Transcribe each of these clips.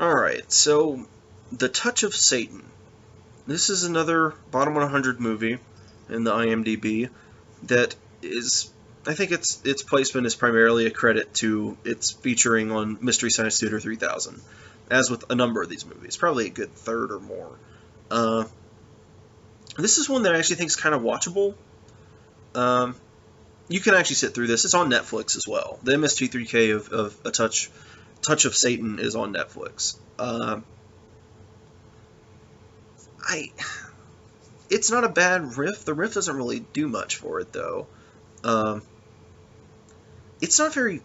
Alright, so The Touch of Satan. This is another bottom 100 movie in the IMDb that is, I think its placement is primarily a credit to its featuring on Mystery Science Theater 3000, as with a number of these movies, probably a good third or more. Uh, this is one that I actually think is kind of watchable. Um, you can actually sit through this. It's on Netflix as well. The MST3K of A Touch of Satan is on Netflix. I It's not a bad riff. The riff doesn't really do much for it though. Um, it's not very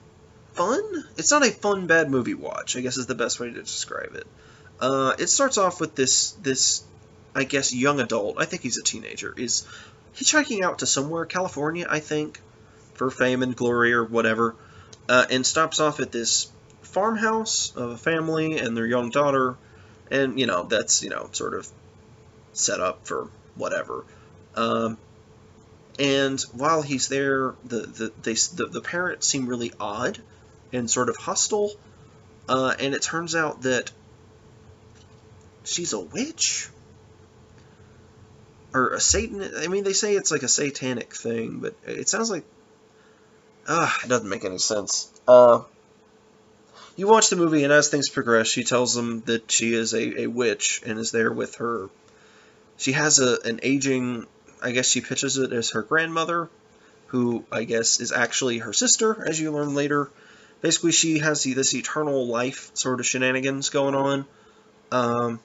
fun. It's not a fun bad movie watch, I guess is the best way to describe it. It starts off with this I guess young adult. I think he's a teenager. Is hitchhiking out to somewhere, California, I think, for fame and glory or whatever, and stops off at this farmhouse of a family and their young daughter, and that's sort of set up for whatever. Um, and while he's there, the parents seem really odd and sort of hostile, and it turns out that she's a witch or a Satan. I mean, they say it's like a satanic thing, but it sounds like it doesn't make any sense. You watch the movie, and as things progress, she tells them that she is a witch and is there with her. She has an aging, I guess she pitches it as her grandmother, who I guess is actually her sister, as you learn later. Basically, she has this eternal life sort of shenanigans going on.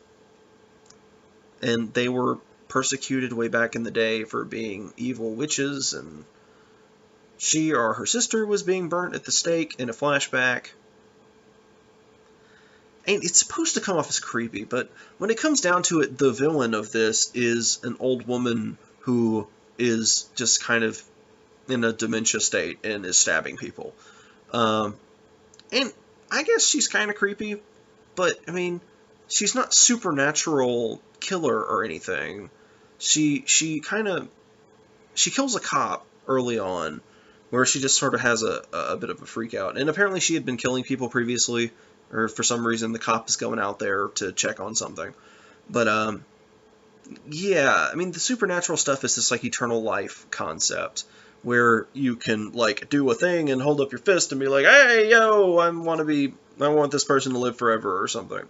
And they were persecuted way back in the day for being evil witches, and she or her sister was being burnt at the stake in a flashback. And it's supposed to come off as creepy, but when it comes down to it, the villain of this is an old woman who is just kind of in a dementia state and is stabbing people. And I guess she's kind of creepy, but, I mean, she's not supernatural killer or anything. She kills a cop early on, where she just sort of has a bit of a freak out. And apparently she had been killing people previously, or for some reason the cop is going out there to check on something. But, yeah, I mean, the supernatural stuff is this, like, eternal life concept, where you can, like, do a thing and hold up your fist and be like, hey, yo, I want this person to live forever, or something.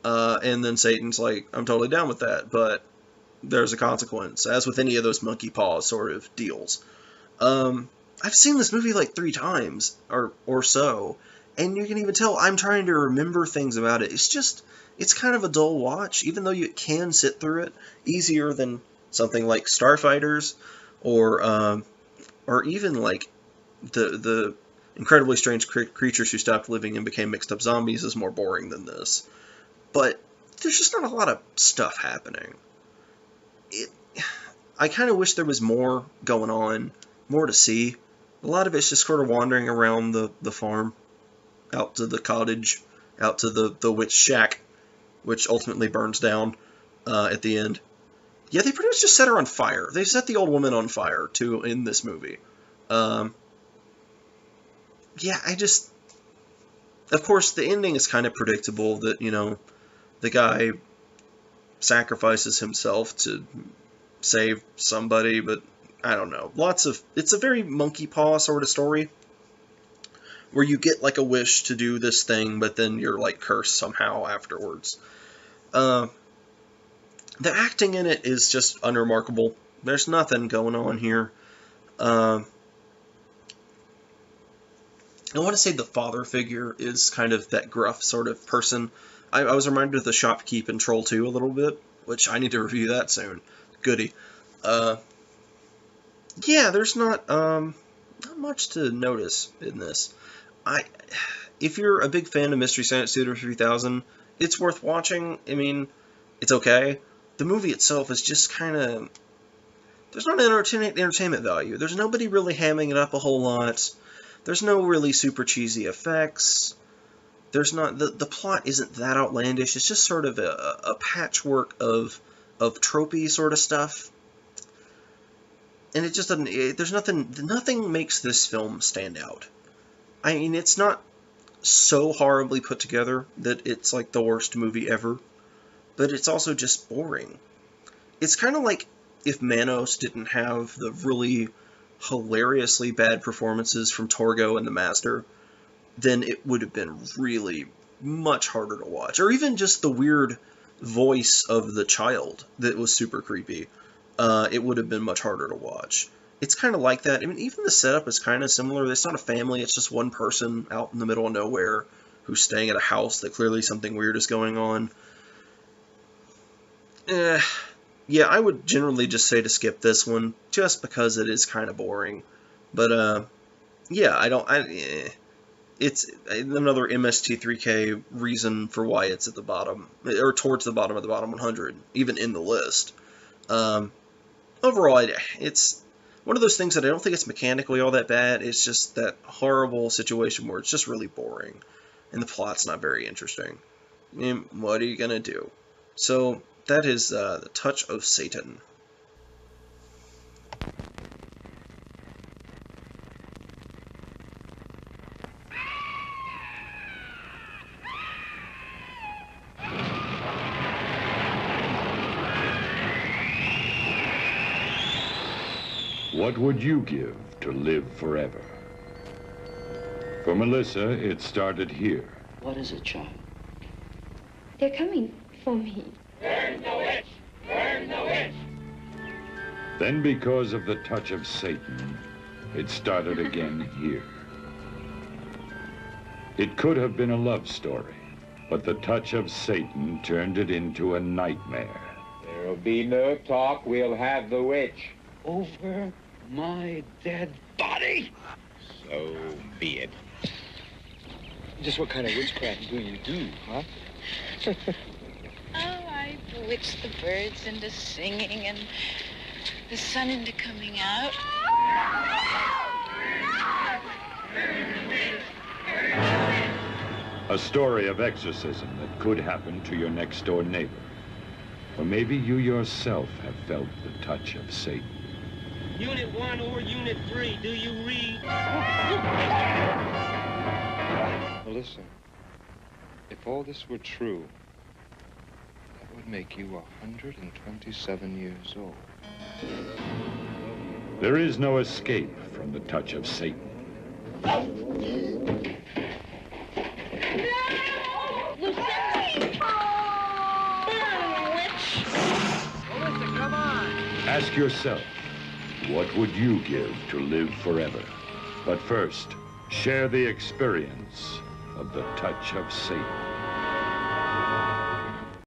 And then Satan's like, I'm totally down with that, but there's a consequence, as with any of those monkey paw sort of deals. I've seen this movie like 3 times, or so, and you can even tell I'm trying to remember things about it. It's kind of a dull watch, even though you can sit through it easier than something like Starfighters, or even like the incredibly strange creatures who stopped living and became mixed up zombies is more boring than this. But there's just not a lot of stuff happening. I kind of wish there was more going on, more to see. A lot of it's just sort of wandering around the farm, out to the cottage, out to the witch shack, which ultimately burns down at the end. Yeah, they pretty much just set her on fire. They set the old woman on fire, too, in this movie. Yeah, of course, the ending is kind of predictable, that, the guy sacrifices himself to save somebody, but I don't know. It's a very monkey paw sort of story, where you get like a wish to do this thing, but then you're like cursed somehow afterwards. The acting in it is just unremarkable. There's nothing going on here. I want to say the father figure is kind of that gruff sort of person. I was reminded of the shopkeep in Troll 2 a little bit, which I need to review that soon. Goody. Yeah, there's not much to notice in this. If you're a big fan of Mystery Science Theater 3000, it's worth watching. I mean, it's okay. The movie itself is just kind of... There's not entertainment value. There's nobody really hamming it up a whole lot. There's no really super cheesy effects. There's not... The plot isn't that outlandish. It's just sort of a patchwork of tropey sort of stuff. And it just doesn't... There's nothing... Nothing makes this film stand out. I mean, it's not so horribly put together that it's like the worst movie ever, but it's also just boring. It's kind of like if Manos didn't have the really hilariously bad performances from Torgo and the Master, then it would have been really much harder to watch. Or even just the weird voice of the child that was super creepy. It would have been much harder to watch. It's kind of like that. I mean, even the setup is kind of similar. It's not a family, it's just one person out in the middle of nowhere who's staying at a house that clearly something weird is going on. Yeah, I would generally just say to skip this one, just because it is kind of boring. But, yeah, it's another MST3K reason for why it's at the bottom, or towards the bottom of the bottom 100, even in the list. Overall, it's one of those things that I don't think it's mechanically all that bad. It's just that horrible situation where it's just really boring, and the plot's not very interesting. I mean, what are you gonna do? So that is The Touch of Satan. What would you give to live forever? For Melissa, it started here. What is it, child? They're coming for me. Burn the witch! Burn the witch! Then, because of the touch of Satan, it started again here. It could have been a love story, but the touch of Satan turned it into a nightmare. There'll be no talk. We'll have the witch. Over my dead body? So be it. Just what kind of witchcraft do you do, huh? Oh, I bewitch the birds into singing and the sun into coming out. A story of exorcism that could happen to your next-door neighbor. Or maybe you yourself have felt the touch of Satan. Unit 1 or Unit 3, do you read? Melissa, if all this were true, that would make you 127 years old. There is no escape from the touch of Satan. Ask yourself, what would you give to live forever? But first, share the experience of the touch of Satan.